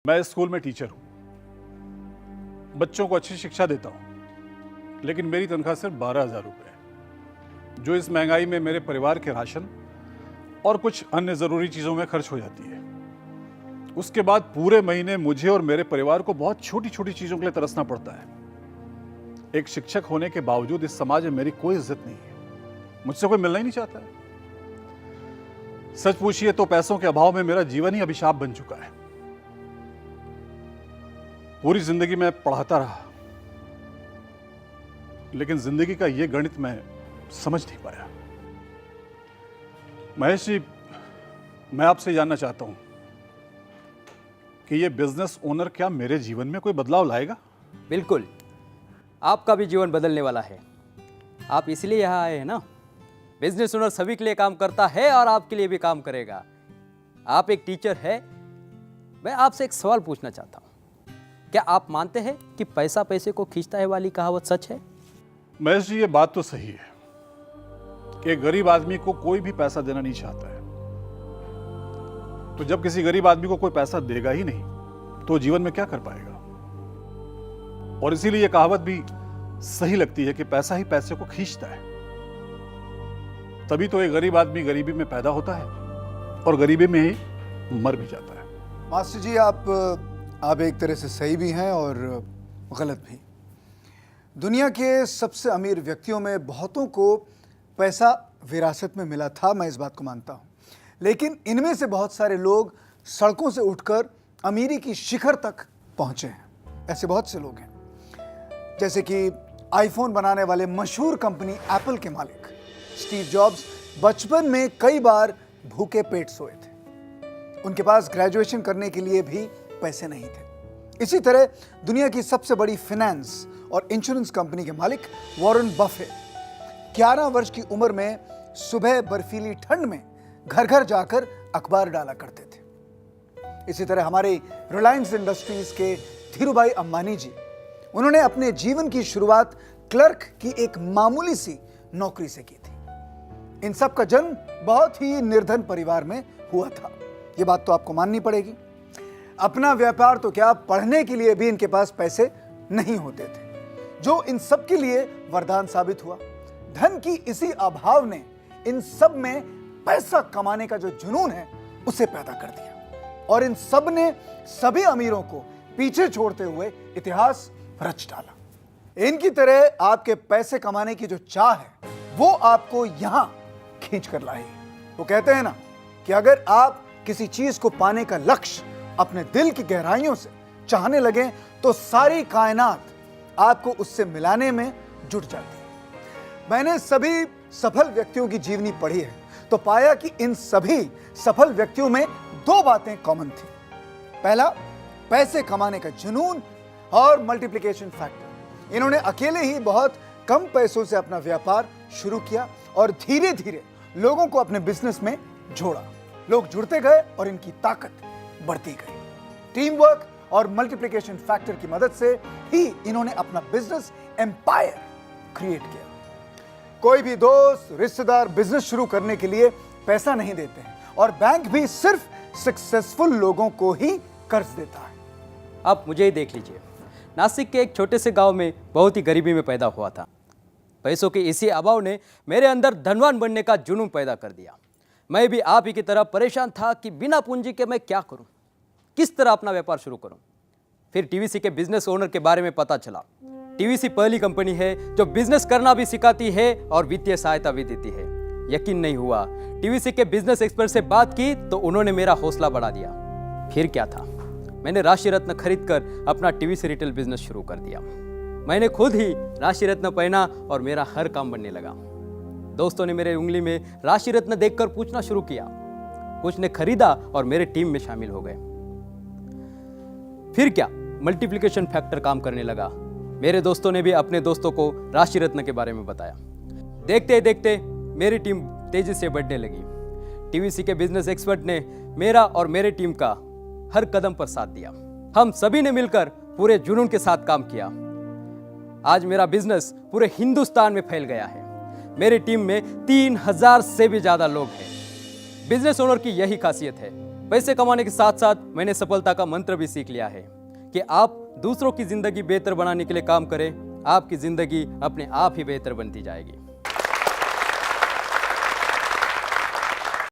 मैं स्कूल में टीचर हूं, बच्चों को अच्छी शिक्षा देता हूं, लेकिन मेरी तनख्वाह सिर्फ 12,000 रुपये है, जो इस महंगाई में मेरे परिवार के राशन और कुछ अन्य ज़रूरी चीज़ों में खर्च हो जाती है। उसके बाद पूरे महीने मुझे और मेरे परिवार को बहुत छोटी छोटी चीज़ों के लिए तरसना पड़ता है। एक शिक्षक होने के बावजूद इस समाज में मेरी कोई इज्जत नहीं है, मुझसे कोई मिलना ही नहीं चाहता है। सच पूछिए तो पैसों के अभाव में मेरा जीवन ही अभिशाप बन चुका है। पूरी जिंदगी मैं पढ़ाता रहा, लेकिन जिंदगी का यह गणित मैं समझ नहीं पाया। महेश जी, मैं आपसे जानना चाहता हूं कि यह बिजनेस ओनर क्या मेरे जीवन में कोई बदलाव लाएगा? बिल्कुल, आपका भी जीवन बदलने वाला है। आप इसलिए यहाँ आए हैं ना। बिजनेस ओनर सभी के लिए काम करता है और आपके लिए भी काम करेगा। आप एक टीचर है। मैं आपसे एक सवाल पूछना चाहता हूँ, क्या आप मानते हैं कि पैसा पैसे को खींचता है वाली कहावत सच है? महेश जी, ये बात तो सही है कि गरीब आदमी को कोई भी पैसा देना नहीं चाहता है। तो जब किसी गरीब आदमी को कोई पैसा देगा ही नहीं तो जीवन में क्या कर पाएगा? और इसीलिए यह कहावत भी सही लगती है कि पैसा ही पैसे को खींचता है। तभी तो एक गरीब आदमी गरीबी में पैदा होता है और गरीबी में ही मर भी जाता है। मास्टर जी, आप एक तरह से सही भी हैं और गलत भी। दुनिया के सबसे अमीर व्यक्तियों में बहुतों को पैसा विरासत में मिला था, मैं इस बात को मानता हूं। लेकिन इनमें से बहुत सारे लोग सड़कों से उठकर अमीरी की शिखर तक पहुंचे हैं। ऐसे बहुत से लोग हैं, जैसे कि आईफोन बनाने वाले मशहूर कंपनी एप्पल के मालिक स्टीव जॉब्स बचपन में कई बार भूखे पेट सोए थे। उनके पास ग्रेजुएशन करने के लिए भी पैसे नहीं थे। इसी तरह दुनिया की सबसे बड़ी फाइनेंस और इंश्योरेंस कंपनी के मालिक वॉरेन बफेट 11 वर्ष की उम्र में सुबह बर्फीली ठंड में घर घर जाकर अखबार डाला करते थे। इसी तरह हमारे रिलायंस इंडस्ट्रीज के धीरूभाई अंबानी जी, उन्होंने अपने जीवन की शुरुआत क्लर्क की एक मामूली सी नौकरी से की थी। इन सब का जन्म बहुत ही निर्धन परिवार में हुआ था, यह बात तो आपको माननी पड़ेगी। अपना व्यापार तो क्या, पढ़ने के लिए भी इनके पास पैसे नहीं होते थे, जो इन सब के लिए वरदान साबित हुआ। धन की इसी अभाव ने इन सब में पैसा कमाने का जो जुनून है उसे पैदा कर दिया और इन सब ने सभी अमीरों को पीछे छोड़ते हुए इतिहास रच डाला। इनकी तरह आपके पैसे कमाने की जो चाह है वो आपको यहां खींच कर लाई। वो कहते हैं ना कि अगर आप किसी चीज को पाने का लक्ष्य अपने दिल की गहराइयों से चाहने लगे तो सारी कायनात आपको उससे मिलाने में जुट जाती है। मैंने सभी सफल व्यक्तियों की जीवनी पढ़ी है तो पाया कि इन सभी सफल व्यक्तियों में दो बातें कॉमन थी। पहला, पैसे कमाने का जुनून और मल्टीप्लिकेशन फैक्टर। इन्होंने अकेले ही बहुत कम पैसों से अपना व्यापार शुरू किया और धीरे धीरे लोगों को अपने बिजनेस में जोड़ा। लोग जुड़ते गए और इनकी ताकत बढ़ती गई। टीम वर्क और मल्टीप्लिकेशन फैक्टर की मदद से ही इन्होंने अपना बिजनेस एम्पायर क्रिएट किया। कोई भी दोस्त, रिश्तेदार बिजनेस शुरू करने के लिए पैसा नहीं देते हैं और बैंक भी सिर्फ सक्सेसफुल लोगों को ही कर्ज देता है। आप मुझे ही देख लीजिए, नासिक के एक छोटे से गांव में बहुत ही गरीबी में पैदा हुआ था। पैसों के इसी अभाव ने मेरे अंदर धनवान बनने का जुनून पैदा कर दिया। मैं भी आप ही की तरह परेशान था कि बिना पूंजी के मैं क्या करूं, किस तरह अपना व्यापार शुरू करूं। फिर टीवीसी के बिजनेस ओनर के बारे में पता चला। टीवीसी पहली कंपनी है जो बिजनेस करना भी सिखाती है और वित्तीय सहायता भी देती है। यकीन नहीं हुआ, टीवीसी के बिजनेस एक्सपर्ट से बात की तो उन्होंने मेरा हौसला बढ़ा दिया। फिर क्या था, मैंने राशि रत्न खरीद कर अपना टीवीसी रिटेल बिजनेस शुरू कर दिया। मैंने खुद ही राशि रत्न पहना और मेरा हर काम बनने लगा। दोस्तों ने मेरे उंगली में राशि रत्न देखकर पूछना शुरू किया। कुछ ने खरीदा और मेरे टीम में शामिल हो गए। फिर क्या, मल्टीप्लिकेशन फैक्टर काम करने लगा। मेरे दोस्तों ने भी अपने दोस्तों को राशि रत्न के बारे में बताया। देखते देखते मेरी टीम तेजी से बढ़ने लगी। टीवीसी के बिजनेस एक्सपर्ट ने मेरा और मेरे टीम का हर कदम पर साथ दिया। हम सभी ने मिलकर पूरे जुनून के साथ काम किया। आज मेरा बिजनेस पूरे हिंदुस्तान में फैल गया है। मेरी टीम में 3,000 से भी ज्यादा लोग हैं। बिजनेस ओनर की यही खासियत है, पैसे कमाने के साथ साथ मैंने सफलता का मंत्र भी सीख लिया है कि आप दूसरों की जिंदगी बेहतर बनाने के लिए काम करें, आपकी जिंदगी अपने आप ही बेहतर बनती जाएगी।